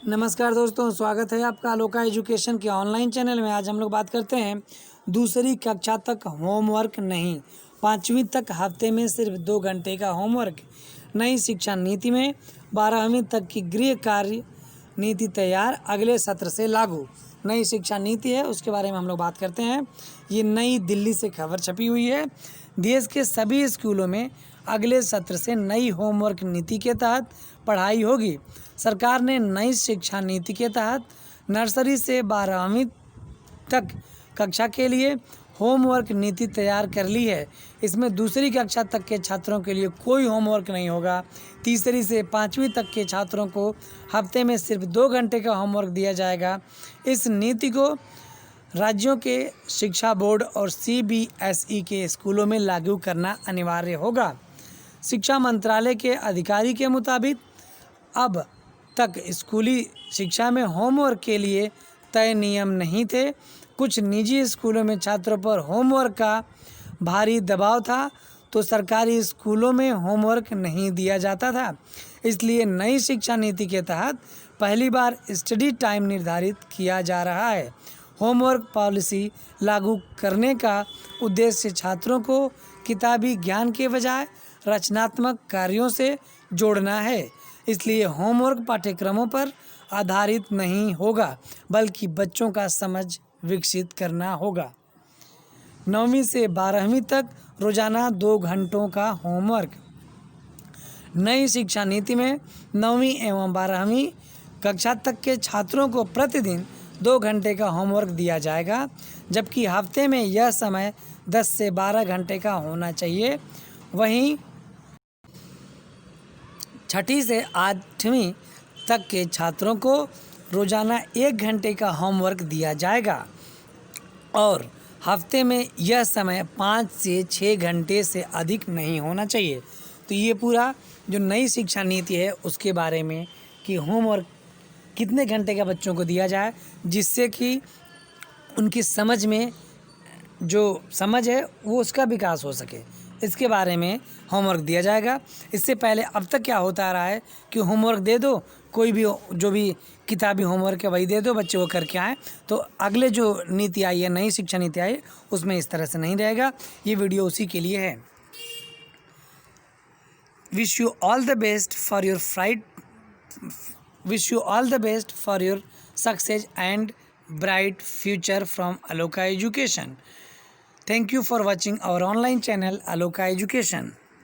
नमस्कार दोस्तों, स्वागत है आपका अलोका एजुकेशन के ऑनलाइन चैनल में। आज हम लोग बात करते हैं दूसरी कक्षा तक होमवर्क नहीं, 5वीं तक हफ्ते में सिर्फ 2 घंटे का होमवर्क। नई शिक्षा नीति में 12वीं तक की गृह कार्य नीति तैयार, अगले सत्र से लागू। नई शिक्षा नीति है, उसके बारे में हम लोग बात करते हैं। ये नई दिल्ली से खबर छपी हुई है। देश के सभी स्कूलों में अगले सत्र से नई होमवर्क नीति के तहत पढ़ाई होगी। सरकार ने नई शिक्षा नीति के तहत नर्सरी से 12वीं तक कक्षा के लिए होमवर्क नीति तैयार कर ली है। इसमें दूसरी कक्षा तक के छात्रों के लिए कोई होमवर्क नहीं होगा। तीसरी से 5वीं तक के छात्रों को हफ्ते में सिर्फ 2 घंटे का होमवर्क दिया जाएगा। इस नीति को राज्यों के शिक्षा बोर्ड और CBSE के स्कूलों में लागू करना अनिवार्य होगा। शिक्षा मंत्रालय के अधिकारी के मुताबिक अब तक स्कूली शिक्षा में होमवर्क के लिए तय नियम नहीं थे। कुछ निजी स्कूलों में छात्रों पर होमवर्क का भारी दबाव था, तो सरकारी स्कूलों में होमवर्क नहीं दिया जाता था। इसलिए नई शिक्षा नीति के तहत पहली बार स्टडी टाइम निर्धारित किया जा रहा है। होमवर्क पॉलिसी लागू करने का उद्देश्य छात्रों को किताबी ज्ञान के बजाय रचनात्मक कार्यों से जोड़ना है। इसलिए होमवर्क पाठ्यक्रमों पर आधारित नहीं होगा, बल्कि बच्चों का समझ विकसित करना होगा। 9वीं से 12वीं तक रोजाना 2 घंटों का होमवर्क। नई शिक्षा नीति में 9वीं एवं 12वीं कक्षा तक के छात्रों को प्रतिदिन 2 घंटे का होमवर्क दिया जाएगा, जबकि हफ्ते में यह समय 10 से 12 घंटे का होना चाहिए। वहीं 6ठी से 8वीं तक के छात्रों को रोजाना 1 घंटे का होमवर्क दिया जाएगा और हफ्ते में यह समय 5 से 6 घंटे से अधिक नहीं होना चाहिए। तो ये पूरा जो नई शिक्षा नीति है उसके बारे में कि होमवर्क कितने घंटे का बच्चों को दिया जाए, जिससे कि उनकी समझ में जो समझ है वो उसका विकास हो सके, इसके बारे में होमवर्क दिया जाएगा। इससे पहले अब तक क्या होता आ रहा है कि होमवर्क दे दो, कोई भी जो भी किताबी होमवर्क है वही दे दो, बच्चे वो करके आएँ। तो अगले जो नीति आई है, नई शिक्षा नीति आई है, उसमें इस तरह से नहीं रहेगा। ये वीडियो उसी के लिए है। Wish you all the best for your success and bright future from Aloka Education. Thank you for watching our online channel Aloka Education.